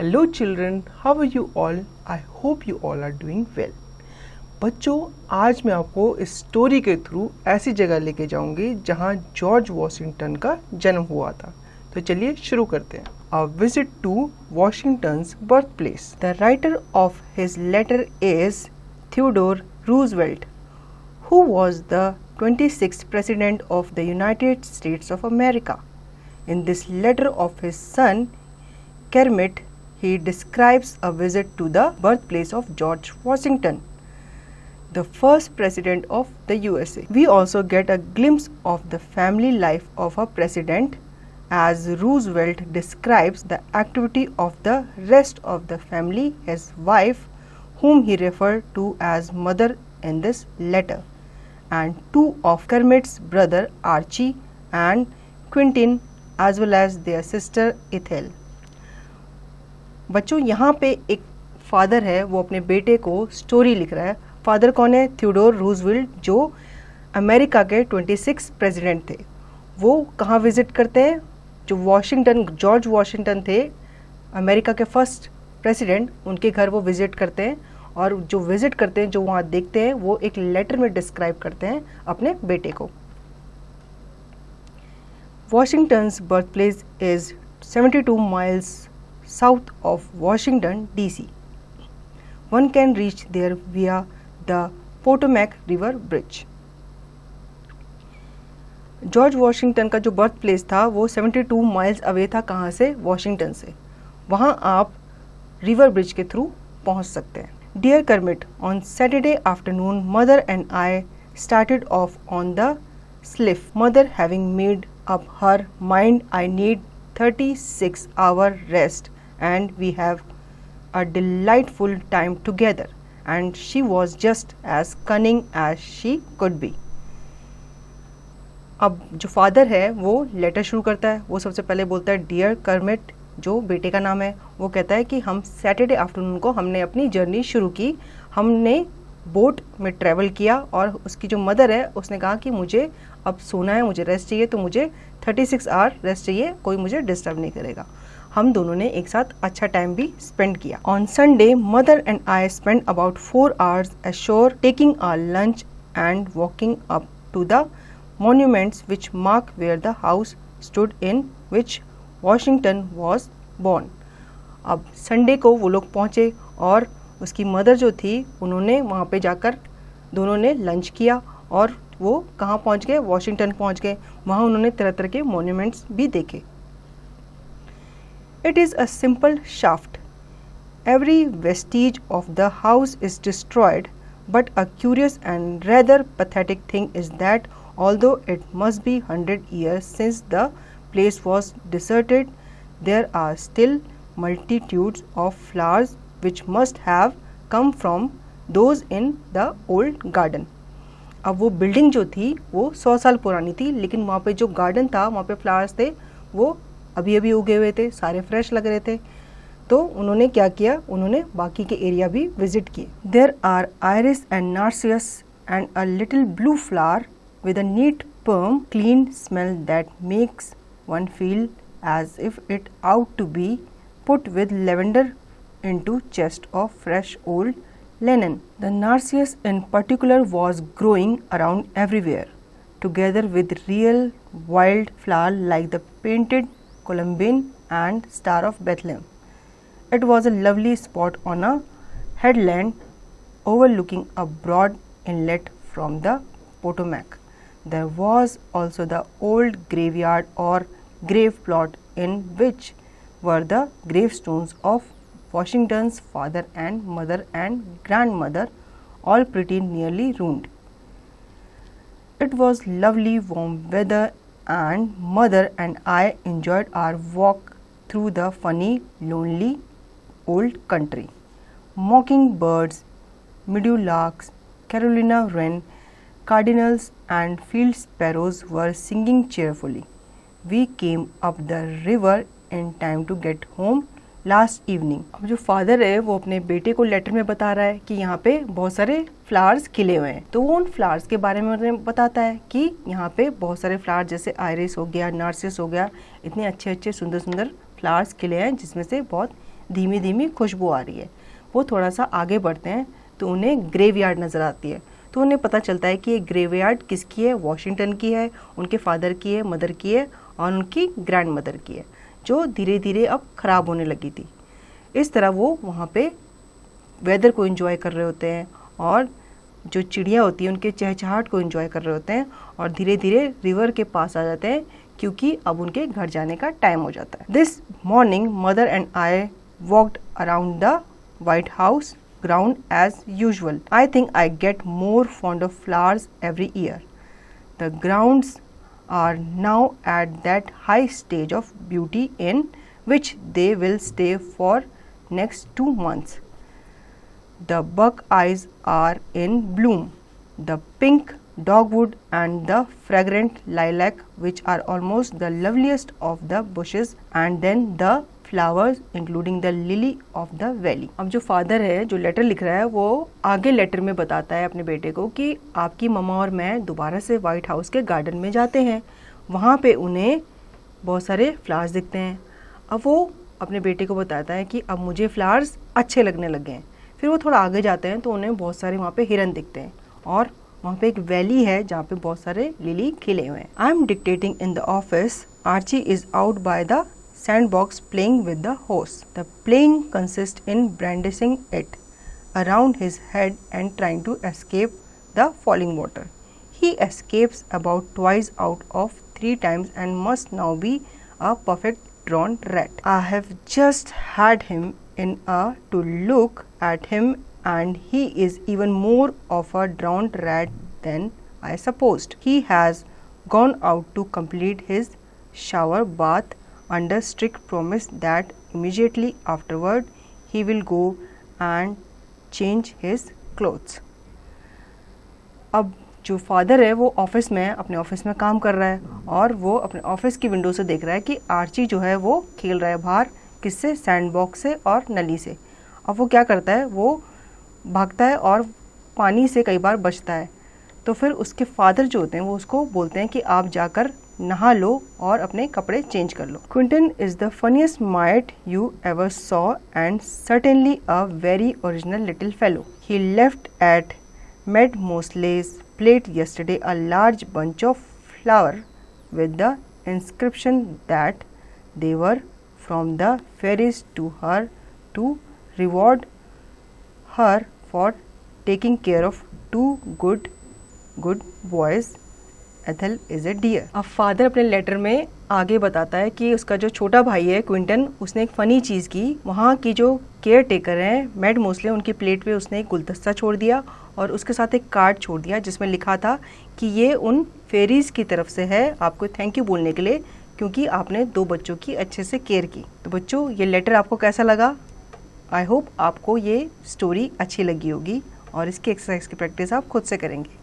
Hello children, how are you all? I hope you all are doing well. बच्चों, आज मैं आपको इस स्टोरी के थ्रू ऐसी जगह लेके जाऊंगी जहां जॉर्ज वॉशिंगटन का जन्म हुआ था। तो चलिए शुरू करते हैं। A visit to Washington's birthplace. The writer of his letter is Theodore Roosevelt, who was the 26th President of the United States of America. In this letter of his son, Kermit, he describes a visit to the birthplace of George Washington, the first president of the USA. We also get a glimpse of the family life of a president as Roosevelt describes the activity of the rest of the family, his wife, whom he referred to as mother in this letter, and two of Kermit's brother Archie and Quentin, as well as their sister Ethel. बच्चों, यहाँ पे एक father है, वो अपने बेटे को story लिख रहा है। फादर कौन है? थियोडोर रूजवेल्ट, जो अमेरिका के 26 प्रेसिडेंट थे। वो कहाँ विजिट करते हैं? जो जॉर्ज वॉशिंगटन थे, अमेरिका के फर्स्ट प्रेसिडेंट, उनके घर वो विजिट करते हैं। और जो विजिट करते हैं, जो वहाँ देखते हैं, वो एक लेटर में डिस्क्राइब करते हैं अपने बेटे को। Washington's birthplace is 72 miles south of Washington, D.C. One can reach there via the Potomac River Bridge. George Washington का जो बर्थ प्लेस था वो 72 माइल्स अवे था। कहाँ से? वॉशिंगटन से। वहाँ आप रिवर ब्रिज के थ्रू पहुँच सकते हैं। Dear Kermit, on Saturday afternoon mother and I started off on the skiff. Mother having made up her mind, I need 36-hour rest and we have a delightful time together, and she was just as cunning as she could be. अब जो father है वो letter शुरू करता है। वो सबसे पहले बोलता है डियर कर्मिट, जो बेटे का नाम है। वो कहता है कि हम सैटरडे आफ्टरनून को हमने अपनी जर्नी शुरू की, हमने बोट में ट्रैवल किया, और उसकी जो मदर है उसने कहा कि मुझे अब सोना है, मुझे रेस्ट चाहिए, तो मुझे 36 आवर रेस्ट चाहिए, कोई मुझे डिस्टर्ब नहीं करेगा। हम दोनों ने एक साथ अच्छा टाइम भी स्पेंड किया। On Sunday mother and I spend about 4 hours ashore taking our lunch and walking up to the monuments which mark where the house stood in which Washington was born. अब Sunday को वो लोग पहुँचे और उसकी mother जो थी उन्होंने वहाँ पे जाकर दोनों ने लंच किया, और वो कहाँ पहुँच गए? वॉशिंगटन पहुँच गए। वहाँ उन्होंने तरह तरह के मॉन्यूमेंट्स भी देखे। It is a simple shaft. Every Vestige of the house is destroyed, but a curious and rather pathetic thing is that although it must be 100 years since the place was deserted, there are still multitudes of flowers which must have come from those in the old garden. अब वो building जो थी वो 100 साल पुरानी थी, लेकिन वहाँ पे जो गार्डन था, वहाँ पे फ्लावर्स थे, वो अभी अभी उगे हुए थे, सारे फ्रेश लग रहे थे। तो उन्होंने क्या किया? उन्होंने बाकी के एरिया भी विजिट किए। There are iris and narcissus and a little blue flower with a neat firm clean smell that makes one feel as if it ought to be put with lavender into chest of fresh old linen. The narcissus in particular was growing around everywhere, together with real wild flower like the painted columbine and star of Bethlehem. It was a lovely spot on a headland overlooking a broad inlet from the Potomac. There was also the old graveyard or grave plot in which were the gravestones of Washington's father and mother and grandmother, all pretty nearly ruined. It was lovely warm weather and mother and I enjoyed our walk through the funny lonely old country. Mockingbirds, meadowlarks, Carolina wren, cardinals and field sparrows were singing cheerfully. We came up the river in time to get home last evening. अब जो father है वो अपने बेटे को letter में बता रहा है कि यहाँ पे बहुत सारे फ्लावर्स खिले हुए हैं। तो वो उन फ्लावर्स के बारे में उन्हें बताता है कि यहाँ पे बहुत सारे फ्लावर्स जैसे आयरिस हो गया, नार्सिसस हो गया, इतने अच्छे अच्छे सुंदर सुंदर फ्लावर्स खिले हैं जिसमें से बहुत धीमी धीमी खुशबू आ रही है। वो थोड़ा सा आगे बढ़ते हैं तो उन्हें ग्रेवयार्ड नज़र आती है। तो उन्हें पता चलता है कि ये ग्रेवयार्ड किसकी है, वॉशिंगटन की है, उनके फादर की है, मदर की है और उनकी ग्रैंड मदर की है, जो धीरे धीरे अब ख़राब होने लगी थी। इस तरह वो वहाँ पे वेदर को एंजॉय कर रहे होते हैं और जो चिड़िया होती है उनके चहचहाट को एंजॉय कर रहे होते हैं और धीरे धीरे रिवर के पास आ जाते हैं क्योंकि अब उनके घर जाने का टाइम हो जाता है। This morning mother and I walked around the White House ground as usual. I think I get more fond of flowers every year. The grounds are now at that high stage of beauty in which they will stay for next 2 months. The buckeyes are in bloom. The pink dogwood and the fragrant lilac, which are almost the loveliest of the bushes, and then the flowers including the lily of the valley. अब जो father है जो letter लिख रहा है वो आगे letter में बताता है अपने बेटे को कि आपकी मम्मा और मैं दोबारा से व्हाइट हाउस के गार्डन में जाते हैं, वहाँ पे उन्हें बहुत सारे फ्लावर्स दिखते हैं। अब वो अपने बेटे को बताता है कि अब मुझे फ्लावर्स अच्छे लगने लगे हैं। फिर वो थोड़ा आगे जाते हैं तो उन्हें बहुत सारे वहाँ पे हिरन दिखते हैं और वहाँ पे एक वैली है जहाँ पे बहुत सारे लिली खिले हुए हैं। I am dictating in the office, Archie is out by the sandbox playing with the horse. The playing consists in brandishing it around his head and trying to escape the falling water. He escapes about twice out of 3 times and must now be a perfect drowned rat. I have just had him in to look at him and he is even more of a drowned rat than I supposed. He has gone out to complete his shower bath under strict promise that immediately afterward he will go and change his clothes. अब जो father है वो office में अपने office में काम कर रहा है और वो अपने ऑफिस की विंडो से देख रहा है कि आर्ची जो है वो खेल रहा है बाहर, किससे, सैंडबॉक्स से और नली से। अब वो क्या करता है, वो भागता है और पानी से कई बार बचता है। तो फिर उसके फादर जो होते हैं वो उसको बोलते हैं कि आप जाकर नहा लो और अपने कपड़े चेंज कर लो। Quinton is the funniest mite you ever saw and certainly a very original little fellow. He left at mademoiselle's plate yesterday a large bunch of flower with the inscription that they were from the fairies to her to reward her for taking care of 2 good boys. Ethel is a dear. अब father अपने letter में आगे बताता है कि उसका जो छोटा भाई है क्विंटन, उसने एक फ़नी चीज़ की। वहाँ की जो केयर टेकर हैं मैड मोस्ले, उनकी प्लेट पे उसने एक गुलदस्ता छोड़ दिया और उसके साथ एक कार्ड छोड़ दिया जिसमें लिखा था कि ये उन फेरीज़ की तरफ से है आपको थैंक यू बोलने के लिए, क्योंकि आपने 2 बच्चों की अच्छे से केयर की। तो बच्चों, ये लेटर आपको कैसा लगा? आई होप आपको ये स्टोरी अच्छी लगी होगी और इसकी एक्सरसाइज की प्रैक्टिस आप खुद से करेंगे।